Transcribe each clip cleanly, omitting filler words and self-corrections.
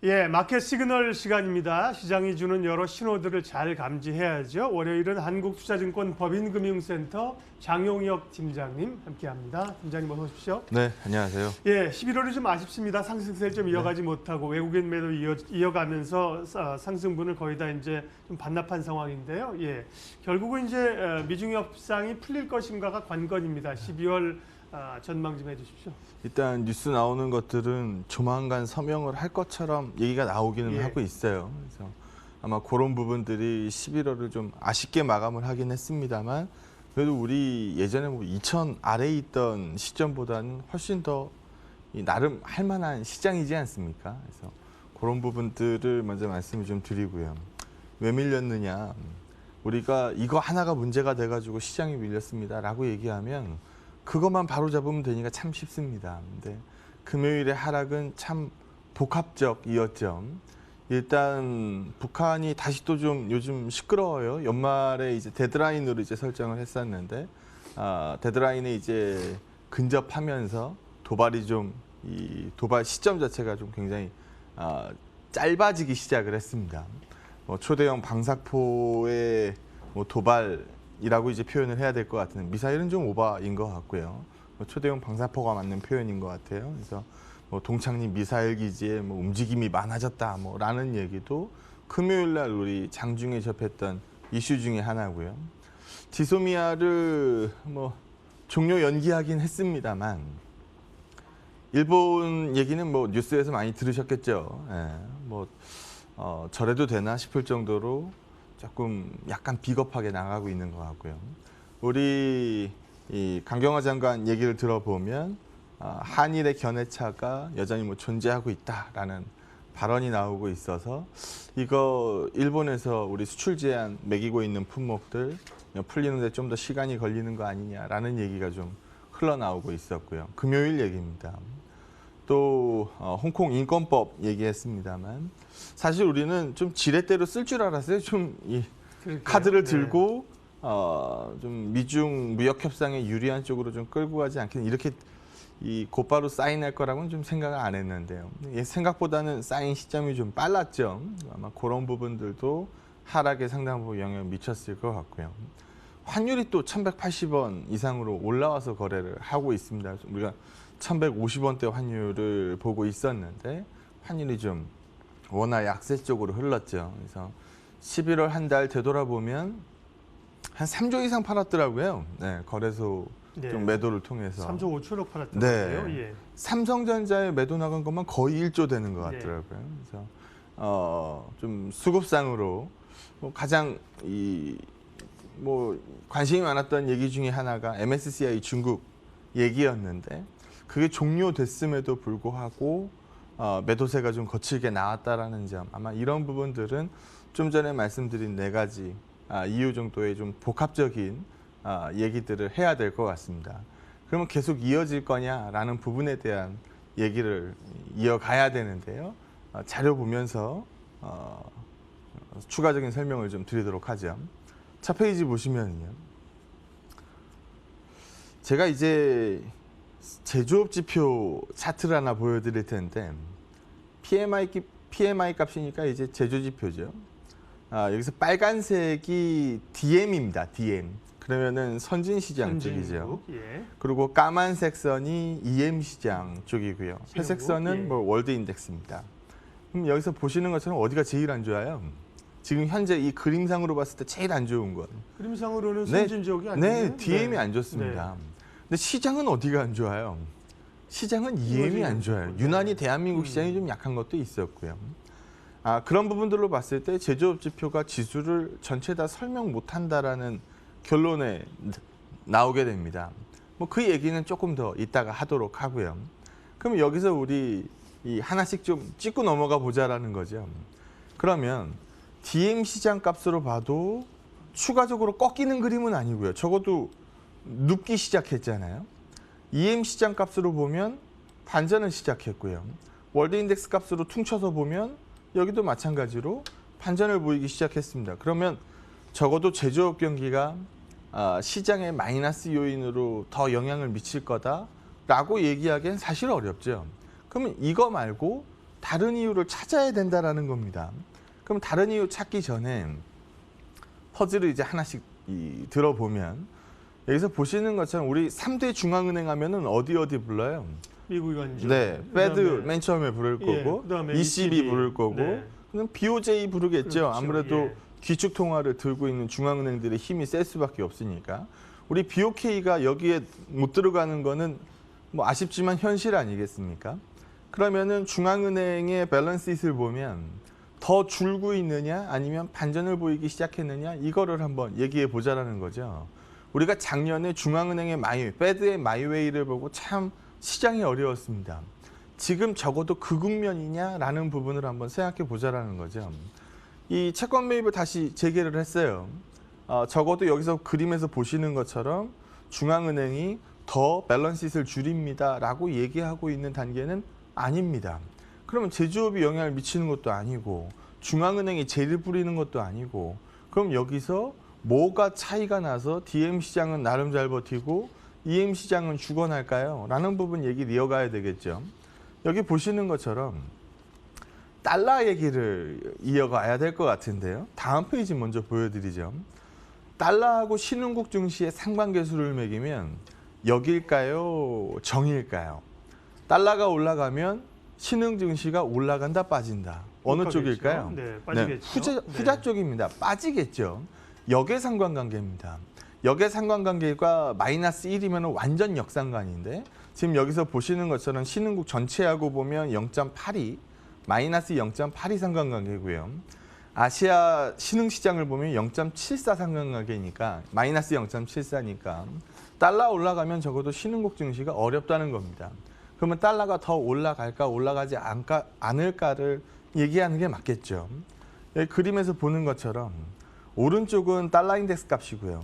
예, 마켓 시그널 시간입니다. 시장이 주는 여러 신호들을 잘 감지해야죠. 월요일은 한국투자증권 법인금융센터 장용혁 팀장님 함께합니다. 팀장님 어서 오십시오. 네, 안녕하세요. 예, 11월이 좀 아쉽습니다. 상승세를 좀 이어가지 못하고 외국인 매도 이어가면서 상승분을 거의 다 이제 좀 반납한 상황인데요. 예, 결국은 이제 미중 협상이 풀릴 것인가가 관건입니다. 12월 전망 좀 해주십시오. 일단 뉴스 나오는 것들은 조만간 서명을 할 것처럼 얘기가 나오기는 하고 있어요. 그래서 아마 그런 부분들이 11월을 좀 아쉽게 마감을 하긴 했습니다만 그래도 우리 예전에 뭐 2000 아래에 있던 시점보다는 훨씬 더 나름 할 만한 시장이지 않습니까? 그래서 그런 부분들을 먼저 말씀을 좀 드리고요. 왜 밀렸느냐? 우리가 이거 하나가 문제가 돼가지고 시장이 밀렸습니다라고 얘기하면 그것만 바로 잡으면 되니까 참 쉽습니다. 근데 금요일의 하락은 참 복합적이었죠. 일단 북한이 다시 또 좀 요즘 시끄러워요. 연말에 이제 데드라인으로 이제 설정을 했었는데 데드라인에 이제 근접하면서 도발이 좀 이 도발 시점 자체가 좀 굉장히 짧아지기 시작을 했습니다. 뭐 초대형 방사포의 뭐 도발이라고 이제 표현을 해야 될 것 같은 미사일은 좀 오바인 것 같고요. 뭐 초대형 방사포가 맞는 표현인 것 같아요. 그래서 뭐 동창리 미사일 기지에 뭐 움직임이 많아졌다 뭐라는 얘기도 금요일 날 우리 장중에 접했던 이슈 중에 하나고요. 지소미아를 뭐 종료 연기하긴 했습니다만 일본 얘기는 뭐 뉴스에서 많이 들으셨겠죠. 예, 뭐 저래도 되나 싶을 정도로 조금 약간 비겁하게 나가고 있는 것 같고요. 우리 이 강경화 장관 얘기를 들어보면 한일의 견해차가 여전히 뭐 존재하고 있다라는 발언이 나오고 있어서 이거 일본에서 우리 수출 제한 매기고 있는 품목들 풀리는데 좀 더 시간이 걸리는 거 아니냐라는 얘기가 좀 흘러나오고 있었고요. 금요일 얘기입니다. 또 홍콩 인권법 얘기했습니다만 사실 우리는 좀 지렛대로 쓸 줄 알았어요. 좀 이 카드를 들고 좀 미중 무역 협상에 유리한 쪽으로 좀 끌고 가지 않겠냐 이렇게 이 곧바로 사인할 거라고는 좀 생각을 안 했는데요. 생각보다는 사인 시점이 좀 빨랐죠. 아마 그런 부분들도 하락에 상당 부분 영향을 미쳤을 것 같고요. 환율이 또 1,180원 이상으로 올라와서 거래를 하고 있습니다. 우리가 1,150원대 환율을 보고 있었는데 환율이 좀 원화 약세 쪽으로 흘렀죠. 그래서 11월 한 달 되돌아보면 한 3조 이상 팔았더라고요. 네, 거래소 좀 매도를 통해서 3조 5천억 팔았더라고요. 네. 예. 삼성전자에 매도 나간 것만 거의 1조 되는 것 같더라고요. 그래서 좀 수급상으로 가장 뭐 관심이 많았던 얘기 중에 하나가 MSCI 중국 얘기였는데 그게 종료됐음에도 불구하고 매도세가 좀 거칠게 나왔다라는 점 아마 이런 부분들은 좀 전에 말씀드린 4가지 이유 정도의 좀 복합적인 얘기들을 해야 될 것 같습니다. 그러면 계속 이어질 거냐라는 부분에 대한 얘기를 이어가야 되는데요. 자료 보면서 추가적인 설명을 좀 드리도록 하죠. 첫 페이지 보시면요. 제가 이제 제조업 지표 차트를 하나 보여드릴 텐데 PMI 값이니까 이제 제조 지표죠. 여기서 빨간색이 DM입니다. DM. 그러면은 선진 시장 쪽이죠. 예. 그리고 까만색 선이 EM 시장 쪽이고요. 회색 선은 뭐 월드 인덱스입니다. 그럼 여기서 보시는 것처럼 어디가 제일 안 좋아요? 지금 현재 이 그림상으로 봤을 때 제일 안 좋은 건 그림상으로는 선진 지역이 아니에요. 네, DM이 안 좋습니다. 근데 시장은 어디가 안 좋아요? 시장은 EM이 안 좋아요. 유난히 대한민국 시장이 좀 약한 것도 있었고요. 그런 부분들로 봤을 때 제조업 지표가 지수를 전체 다 설명 못한다라는 결론에 나오게 됩니다. 뭐 그 얘기는 조금 더 이따가 하도록 하고요. 그럼 여기서 우리 이 하나씩 좀 찍고 넘어가 보자라는 거죠. 그러면 DM 시장 값으로 봐도 추가적으로 꺾이는 그림은 아니고요. 적어도 눕기 시작했잖아요. EM 시장 값으로 보면 반전을 시작했고요. 월드 인덱스 값으로 퉁쳐서 보면 여기도 마찬가지로 반전을 보이기 시작했습니다. 그러면 적어도 제조업 경기가 시장의 마이너스 요인으로 더 영향을 미칠 거다라고 얘기하기엔 사실 어렵죠. 그러면 이거 말고 다른 이유를 찾아야 된다라는 겁니다. 그럼 다른 이유 찾기 전에 퍼즐을 이제 하나씩 들어보면 여기서 보시는 것처럼 우리 3대 중앙은행 하면은 어디 불러요? 미국이 완전. 네, 페드 맨 처음에 부를 거고, 그다음에 ECB 부를 거고, 네. 그럼 BOJ 부르겠죠. 그렇죠. 아무래도 예. 기축 통화를 들고 있는 중앙은행들의 힘이 셀 수밖에 없으니까. 우리 BOK가 여기에 못 들어가는 거는 뭐 아쉽지만 현실 아니겠습니까? 그러면은 중앙은행의 밸런스잇을 보면 더 줄고 있느냐 아니면 반전을 보이기 시작했느냐 이거를 한번 얘기해 보자라는 거죠. 우리가 작년에 중앙은행의 페드의 마이웨이를 보고 참 시장이 어려웠습니다. 지금 적어도 그 국면이냐라는 부분을 한번 생각해 보자라는 거죠. 이 채권 매입을 다시 재개를 했어요. 적어도 여기서 그림에서 보시는 것처럼 중앙은행이 더 밸런스잇을 줄입니다라고 얘기하고 있는 단계는 아닙니다. 그러면 제조업이 영향을 미치는 것도 아니고 중앙은행이 재를 뿌리는 것도 아니고 그럼 여기서 뭐가 차이가 나서 DM 시장은 나름 잘 버티고 EM 시장은 죽어날까요? 라는 부분 얘기를 이어가야 되겠죠. 여기 보시는 것처럼 달러 얘기를 이어가야 될 것 같은데요. 다음 페이지 먼저 보여드리죠. 달러하고 신흥국 증시의 상반계수를 매기면 여길까요? 정일까요? 달러가 올라가면 신흥 증시가 올라간다 빠진다. 어느 그렇겠죠. 쪽일까요? 네, 빠지겠죠. 후자 쪽입니다. 빠지겠죠. 역의 상관관계입니다. 역의 상관관계가 마이너스 1이면 완전 역상관인데 지금 여기서 보시는 것처럼 신흥국 전체하고 보면 0.82, 마이너스 0.82 상관관계고요. 아시아 신흥시장을 보면 0.74 상관관계니까 마이너스 0.74니까 달러 올라가면 적어도 신흥국 증시가 어렵다는 겁니다. 그러면 달러가 더 올라갈까 올라가지 않을까를 얘기하는 게 맞겠죠. 여기 그림에서 보는 것처럼 오른쪽은 달러 인덱스 값이고요.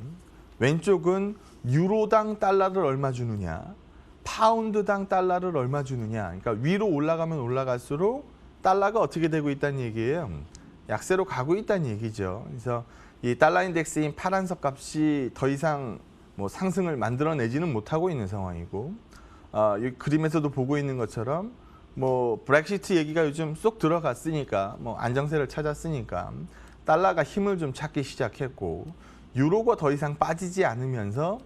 왼쪽은 유로당 달러를 얼마 주느냐, 파운드당 달러를 얼마 주느냐. 그러니까 위로 올라가면 올라갈수록 달러가 어떻게 되고 있다는 얘기예요. 약세로 가고 있다는 얘기죠. 그래서 이 달러 인덱스인 파란색 값이 더 이상 뭐 상승을 만들어내지는 못하고 있는 상황이고, 이 그림에서도 보고 있는 것처럼 뭐 브렉시트 얘기가 요즘 쏙 들어갔으니까 뭐 안정세를 찾았으니까 달러가 힘을 좀 찾기 시작했고 유로가 더 이상 빠지지 않으면서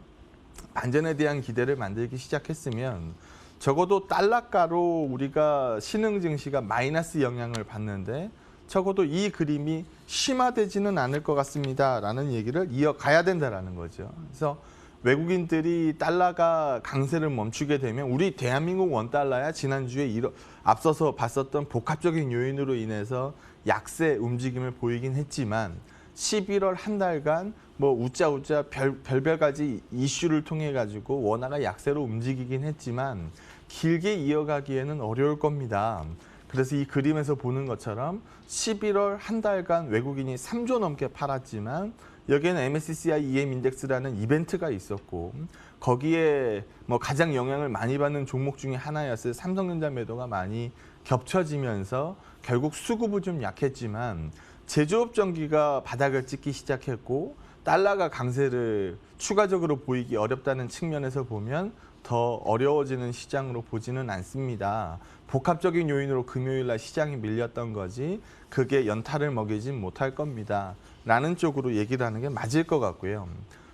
반전에 대한 기대를 만들기 시작했으면 적어도 달러가로 우리가 신흥 증시가 마이너스 영향을 받는데 적어도 이 그림이 심화되지는 않을 것 같습니다라는 얘기를 이어가야 된다라는 거죠. 그래서 외국인들이 달러가 강세를 멈추게 되면 우리 대한민국 원달러야 지난주에 앞서서 봤었던 복합적인 요인으로 인해서 약세 움직임을 보이긴 했지만 11월 한 달간 뭐 우짜우짜 별별 가지 이슈를 통해 가지고 원화가 약세로 움직이긴 했지만 길게 이어가기에는 어려울 겁니다. 그래서 이 그림에서 보는 것처럼 11월 한 달간 외국인이 3조 넘게 팔았지만 여기에는 MSCI EM 인덱스라는 이벤트가 있었고 거기에 뭐 가장 영향을 많이 받는 종목 중에 하나였을 삼성전자 매도가 많이 겹쳐지면서 결국 수급은 좀 약했지만 제조업 전기가 바닥을 찍기 시작했고 달러가 강세를 추가적으로 보이기 어렵다는 측면에서 보면 더 어려워지는 시장으로 보지는 않습니다. 복합적인 요인으로 금요일 날 시장이 밀렸던 거지 그게 연타를 먹이진 못할 겁니다. 라는 쪽으로 얘기를 하는 게 맞을 것 같고요.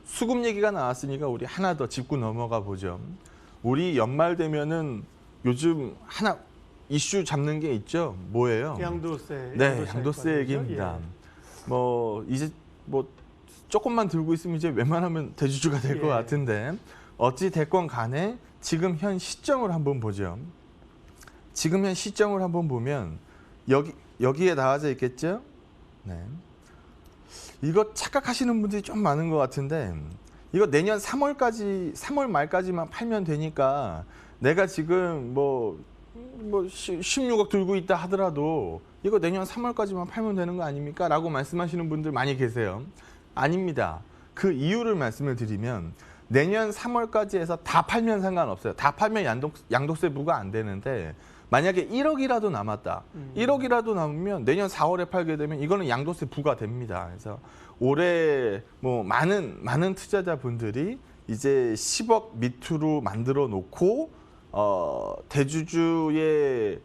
수급 얘기가 나왔으니까 우리 하나 더 짚고 넘어가 보죠. 우리 연말 되면은 하나 이슈 잡는 게 있죠. 뭐예요? 양도세. 네, 양도세 얘기입니다. 예. 뭐 이제 뭐 조금만 들고 있으면 이제 웬만하면 대주주가 될 것 예. 같은데 어찌 됐건 간에 지금 현 시점을 한번 보죠. 지금 현 시점을 한번 보면 여기에 나와져 있겠죠? 네. 이거 착각하시는 분들이 좀 많은 것 같은데 이거 내년 3월 말까지만 팔면 되니까 내가 지금 뭐 16억 들고 있다 하더라도 이거 내년 3월까지만 팔면 되는 거 아닙니까? 라고 말씀하시는 분들 많이 계세요. 아닙니다. 그 이유를 말씀을 드리면 내년 3월까지 해서 다 팔면 상관없어요. 다 팔면 양도세 부과 안 되는데 만약에 1억이라도 남았다. 1억이라도 남으면 내년 4월에 팔게 되면 이거는 양도세 부과됩니다. 그래서 올해 뭐 많은 투자자분들이 이제 10억 밑으로 만들어 놓고 대주주의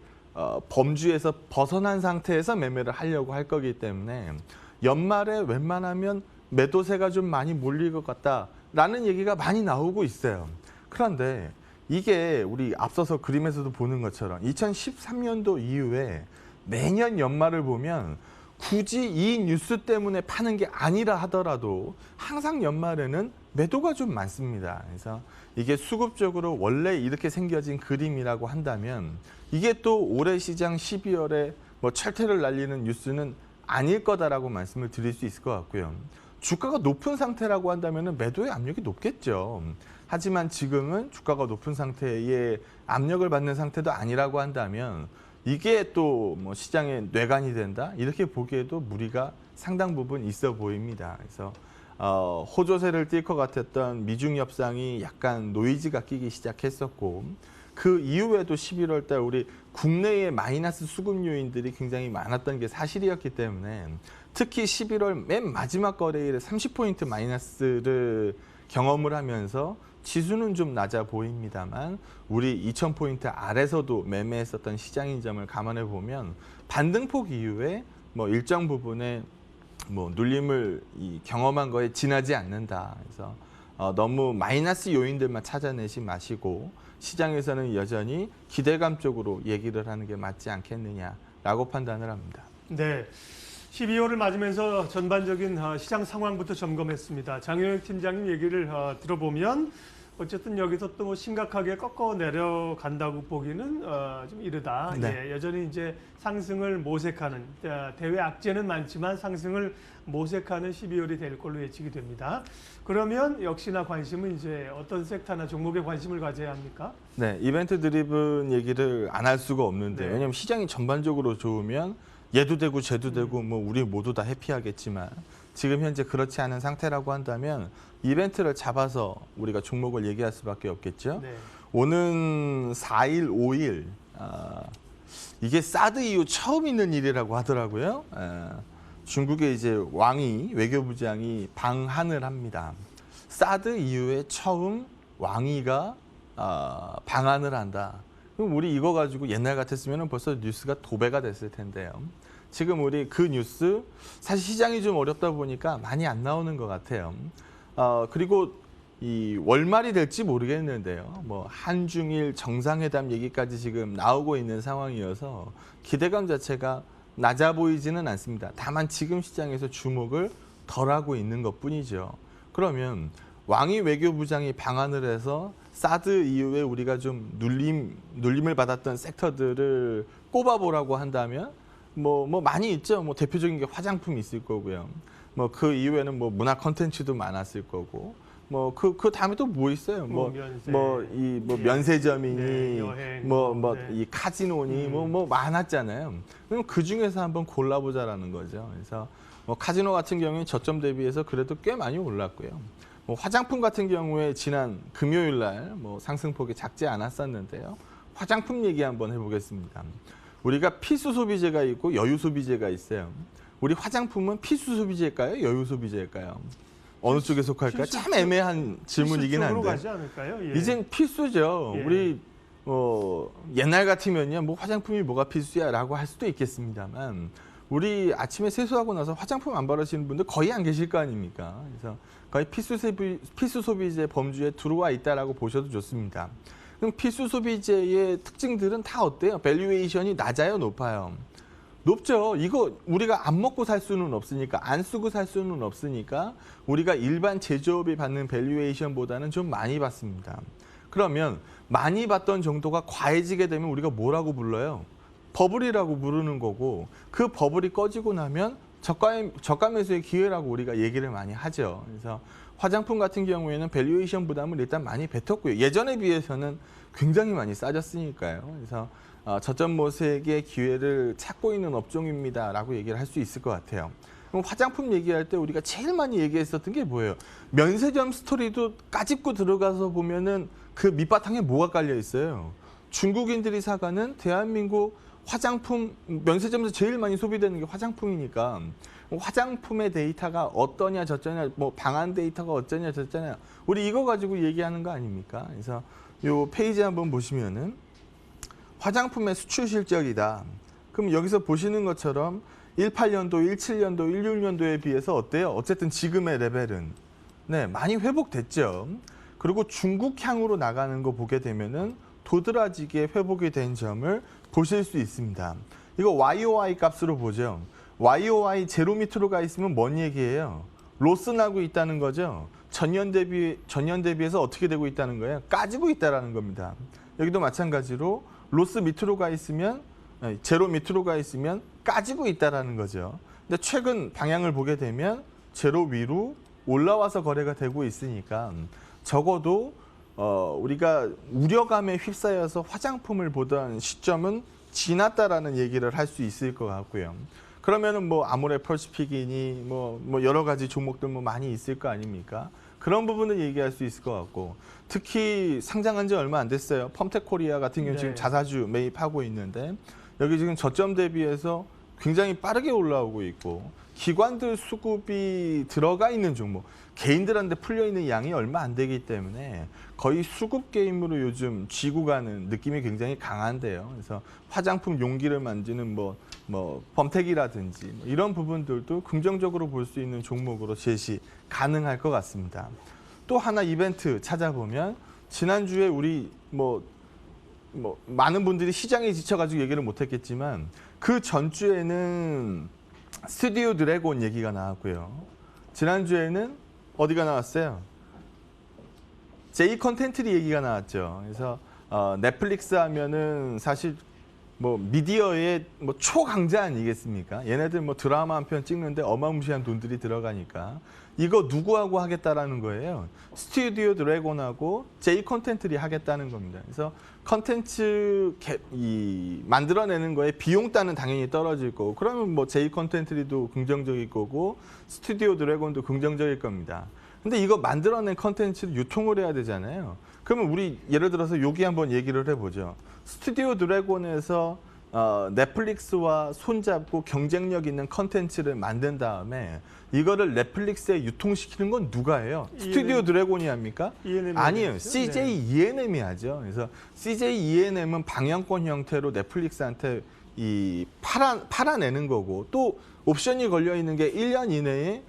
범주에서 벗어난 상태에서 매매를 하려고 할 거기 때문에 연말에 웬만하면 매도세가 좀 많이 몰릴 것 같다라는 얘기가 많이 나오고 있어요. 그런데 이게 우리 앞서서 그림에서도 보는 것처럼 2013년도 이후에 매년 연말을 보면 굳이 이 뉴스 때문에 파는 게 아니라 하더라도 항상 연말에는 매도가 좀 많습니다. 그래서 이게 수급적으로 원래 이렇게 생겨진 그림이라고 한다면 이게 또 올해 시장 12월에 뭐 철퇴를 날리는 뉴스는 아닐 거다라고 말씀을 드릴 수 있을 것 같고요. 주가가 높은 상태라고 한다면 매도의 압력이 높겠죠. 하지만 지금은 주가가 높은 상태에 압력을 받는 상태도 아니라고 한다면 이게 또 뭐 시장의 뇌관이 된다? 이렇게 보기에도 무리가 상당 부분 있어 보입니다. 그래서 호조세를 띌 것 같았던 미중 협상이 약간 노이즈가 끼기 시작했었고 그 이후에도 11월 달 우리 국내의 마이너스 수급 요인들이 굉장히 많았던 게 사실이었기 때문에 특히 11월 맨 마지막 거래일에 30포인트 마이너스를 경험을 하면서 지수는 좀 낮아 보입니다만 우리 2000포인트 아래서도 매매했었던 시장인 점을 감안해 보면 반등폭 이후에 뭐 일정 부분의 뭐 눌림을 경험한 거에 지나지 않는다. 그래서 너무 마이너스 요인들만 찾아내지 마시고 시장에서는 여전히 기대감 쪽으로 얘기를 하는 게 맞지 않겠느냐라고 판단을 합니다. 네. 12월을 맞으면서 전반적인 시장 상황부터 점검했습니다. 장영혁 팀장님 얘기를 들어보면 어쨌든 여기서 또 심각하게 꺾어 내려간다고 보기는 좀 이르다. 네. 예, 여전히 이제 상승을 모색하는 대외 악재는 많지만 상승을 모색하는 12월이 될 걸로 예측이 됩니다. 그러면 역시나 관심은 이제 어떤 섹터나 종목에 관심을 가져야 합니까? 네, 이벤트 드리븐 얘기를 안 할 수가 없는데 네. 왜냐하면 시장이 전반적으로 좋으면 얘도 되고 쟤도 되고 뭐 우리 모두 다 해피하겠지만 지금 현재 그렇지 않은 상태라고 한다면 이벤트를 잡아서 우리가 종목을 얘기할 수밖에 없겠죠. 네. 오는 4일, 5일 이게 사드 이후 처음 있는 일이라고 하더라고요. 중국의 이제 왕이 외교부장이 방한을 합니다. 사드 이후에 처음 왕이가 방한을 한다. 그럼 우리 이거 가지고 옛날 같았으면 벌써 뉴스가 도배가 됐을 텐데요. 지금 우리 그 뉴스 사실 시장이 좀 어렵다 보니까 많이 안 나오는 것 같아요. 그리고 이 월말이 될지 모르겠는데요. 뭐 한중일 정상회담 얘기까지 지금 나오고 있는 상황이어서 기대감 자체가 낮아 보이지는 않습니다. 다만 지금 시장에서 주목을 덜 하고 있는 것뿐이죠. 그러면 왕이 외교부장이 방한을 해서 사드 이후에 우리가 좀 눌림을 받았던 섹터들을 꼽아보라고 한다면 뭐 많이 있죠. 뭐 대표적인 게 화장품이 있을 거고요. 뭐 그 이후에는 뭐 문화 콘텐츠도 많았을 거고. 뭐 그 다음에 또 뭐 있어요? 면세점이니 네, 여행, 이 카지노니 뭐 많았잖아요. 그럼 그 중에서 한번 골라보자라는 거죠. 그래서 뭐 카지노 같은 경우에 저점 대비해서 그래도 꽤 많이 올랐고요. 뭐 화장품 같은 경우에 지난 금요일 날 뭐 상승폭이 작지 않았었는데요. 화장품 얘기 한번 해보겠습니다. 우리가 필수 소비재가 있고 여유 소비재가 있어요. 우리 화장품은 필수 소비재일까요? 여유 소비재일까요? 어느 쪽에 속할까요? 참 애매한 질문이긴 한데. 가지 않을까요? 예. 이젠 필수죠. 예. 우리 옛날 같으면요, 뭐 화장품이 뭐가 필수야라고 할 수도 있겠습니다만, 우리 아침에 세수하고 나서 화장품 안 바르시는 분들 거의 안 계실 거 아닙니까? 그래서 거의 필수 소비재 범주에 들어와 있다라고 보셔도 좋습니다. 그럼 필수 소비재의 특징들은 다 어때요? 밸류에이션이 낮아요, 높아요? 높죠. 이거 우리가 안 먹고 살 수는 없으니까, 안 쓰고 살 수는 없으니까 우리가 일반 제조업이 받는 밸류에이션보다는 좀 많이 받습니다. 그러면 많이 받던 정도가 과해지게 되면 우리가 뭐라고 불러요? 버블이라고 부르는 거고, 그 버블이 꺼지고 나면 저가 매수의 기회라고 우리가 얘기를 많이 하죠. 그래서 화장품 같은 경우에는 밸류에이션 부담을 일단 많이 뱉었고요. 예전에 비해서는 굉장히 많이 싸졌으니까요. 그래서 저점 모색의 기회를 찾고 있는 업종입니다라고 얘기를 할 수 있을 것 같아요. 그럼 화장품 얘기할 때 우리가 제일 많이 얘기했었던 게 뭐예요? 면세점 스토리도 까짓고 들어가서 보면은 그 밑바탕에 뭐가 깔려 있어요? 중국인들이 사가는 대한민국 화장품, 면세점에서 제일 많이 소비되는 게 화장품이니까 화장품의 데이터가 어떠냐 저쩌냐, 뭐 방한 데이터가 어쩌냐 저쩌냐, 우리 이거 가지고 얘기하는 거 아닙니까? 그래서 요 페이지 한번 보시면은 화장품의 수출 실적이다. 그럼 여기서 보시는 것처럼 18년도, 17년도, 16년도에 비해서 어때요? 어쨌든 지금의 레벨은 네, 많이 회복됐죠. 그리고 중국향으로 나가는 거 보게 되면은 도드라지게 회복이 된 점을 보실 수 있습니다. 이거 YOY 값으로 보죠. YOY 제로 밑으로 가 있으면 뭔 얘기예요? 로스 나고 있다는 거죠. 전년 대비해서 어떻게 되고 있다는 거예요? 까지고 있다라는 겁니다. 여기도 마찬가지로 로스 밑으로 가 있으면 제로 밑으로 가 있으면 까지고 있다라는 거죠. 근데 최근 방향을 보게 되면 제로 위로 올라와서 거래가 되고 있으니까 적어도 우리가 우려감에 휩싸여서 화장품을 보던 시점은 지났다라는 얘기를 할 수 있을 것 같고요. 그러면은 뭐 아모레퍼시픽이니 뭐 여러 가지 종목들 뭐 많이 있을 거 아닙니까? 그런 부분을 얘기할 수 있을 것 같고 특히 상장한 지 얼마 안 됐어요. 펌텍코리아 같은 경우 지금 자사주 매입하고 있는데 여기 지금 저점 대비해서 굉장히 빠르게 올라오고 있고 기관들 수급이 들어가 있는 종목, 개인들한테 풀려 있는 양이 얼마 안 되기 때문에 거의 수급 게임으로 요즘 쥐고 가는 느낌이 굉장히 강한데요. 그래서 화장품 용기를 만드는 뭐 펌텍이라든지 뭐 이런 부분들도 긍정적으로 볼 수 있는 종목으로 제시 가능할 것 같습니다. 또 하나 이벤트 찾아보면 지난주에 우리 많은 분들이 시장에 지쳐가지고 얘기를 못했겠지만 그 전주에는 스튜디오 드래곤 얘기가 나왔고요. 지난주에는 어디가 나왔어요? 제이 컨텐트리 얘기가 나왔죠. 그래서 넷플릭스 하면은 사실 미디어의 초강자 아니겠습니까? 얘네들 드라마 한 편 찍는데 어마무시한 돈들이 들어가니까 이거 누구하고 하겠다라는 거예요. 스튜디오 드래곤하고 제이 컨텐트리 하겠다는 겁니다. 그래서 컨텐츠 만들어내는 거에 비용 따는 당연히 떨어질 거고 그러면 제이 컨텐트리도 긍정적일 거고 스튜디오 드래곤도 긍정적일 겁니다. 근데 이거 만들어낸 컨텐츠를 유통을 해야 되잖아요. 그러면 우리 예를 들어서 여기 한번 얘기를 해보죠. 스튜디오 드래곤에서 넷플릭스와 손잡고 경쟁력 있는 컨텐츠를 만든 다음에 이거를 넷플릭스에 유통시키는 건 누가 해요? 스튜디오 드래곤이 합니까? 아니에요. CJ ENM이 하죠. 그래서 CJ ENM은 방영권 형태로 넷플릭스한테 팔아내는 거고 또 옵션이 걸려 있는 게 1년 이내에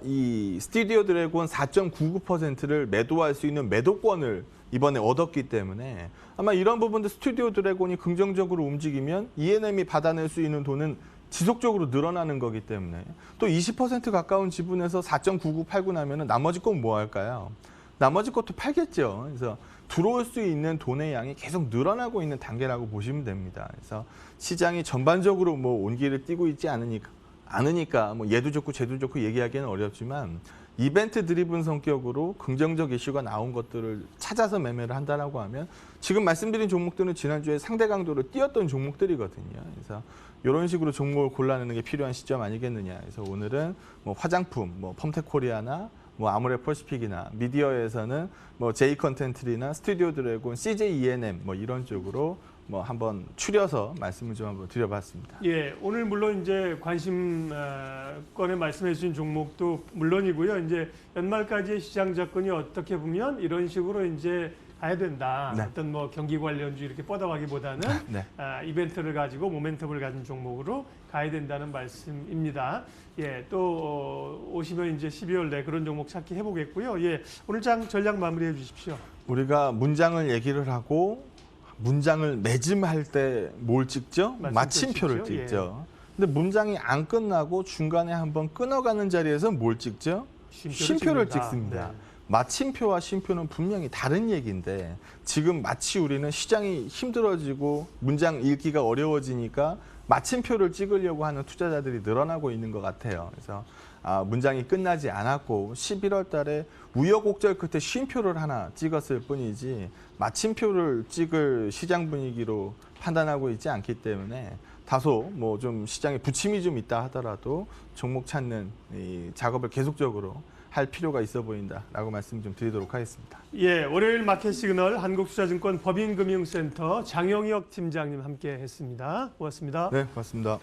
이 스튜디오 드래곤 4.99%를 매도할 수 있는 매도권을 이번에 얻었기 때문에 아마 이런 부분도 스튜디오 드래곤이 긍정적으로 움직이면 ENM이 받아낼 수 있는 돈은 지속적으로 늘어나는 거기 때문에 또 20% 가까운 지분에서 4.99 팔고 나면은 나머지 건 뭐 할까요? 나머지 것도 팔겠죠. 그래서 들어올 수 있는 돈의 양이 계속 늘어나고 있는 단계라고 보시면 됩니다. 그래서 시장이 전반적으로 온기를 띠고 있지 않으니까 얘도 좋고 쟤도 좋고 얘기하기는 어렵지만 이벤트 드리븐 성격으로 긍정적 이슈가 나온 것들을 찾아서 매매를 한다라고 하면 지금 말씀드린 종목들은 지난주에 상대 강도를 띄었던 종목들이거든요. 그래서 이런 식으로 종목을 골라내는 게 필요한 시점 아니겠느냐. 그래서 오늘은 화장품, 펌텍코리아나 아모레퍼시픽이나 미디어에서는 제이 컨텐트리나 스튜디오 드래곤, CJ ENM 이런 쪽으로 한번 추려서 말씀을 좀 한번 드려봤습니다. 예, 오늘 물론 이제 관심권에 말씀해 주신 종목도 물론이고요. 이제 연말까지의 시장 접근이 어떻게 보면 이런 식으로 이제 가야 된다. 네. 어떤 경기 관련주 이렇게 뻗어가기보다는 네. 이벤트를 가지고 모멘텀을 가진 종목으로 가야 된다는 말씀입니다. 예, 또 오시면 이제 12월 내 그런 종목 찾기 해보겠고요. 예, 오늘 장 전략 마무리해 주십시오. 우리가 문장을 얘기를 하고 문장을 매짐할 때 뭘 찍죠? 마침표를 찍죠. 근데 문장이 안 끝나고 중간에 한번 끊어가는 자리에서 뭘 찍죠? 쉼표를 찍습니다. 네. 마침표와 쉼표는 분명히 다른 얘기인데 지금 마치 우리는 시장이 힘들어지고 문장 읽기가 어려워지니까 마침표를 찍으려고 하는 투자자들이 늘어나고 있는 것 같아요. 그래서 문장이 끝나지 않았고 11월 달에 우여곡절 끝에 쉼표를 하나 찍었을 뿐이지 마침표를 찍을 시장 분위기로 판단하고 있지 않기 때문에 다소 좀 시장에 부침이 좀 있다 하더라도 종목 찾는 이 작업을 계속적으로 할 필요가 있어 보인다라고 말씀 좀 드리도록 하겠습니다. 예, 월요일 마켓 시그널 한국투자증권 법인금융센터 장영혁 팀장님 함께 했습니다. 고맙습니다. 네, 고맙습니다.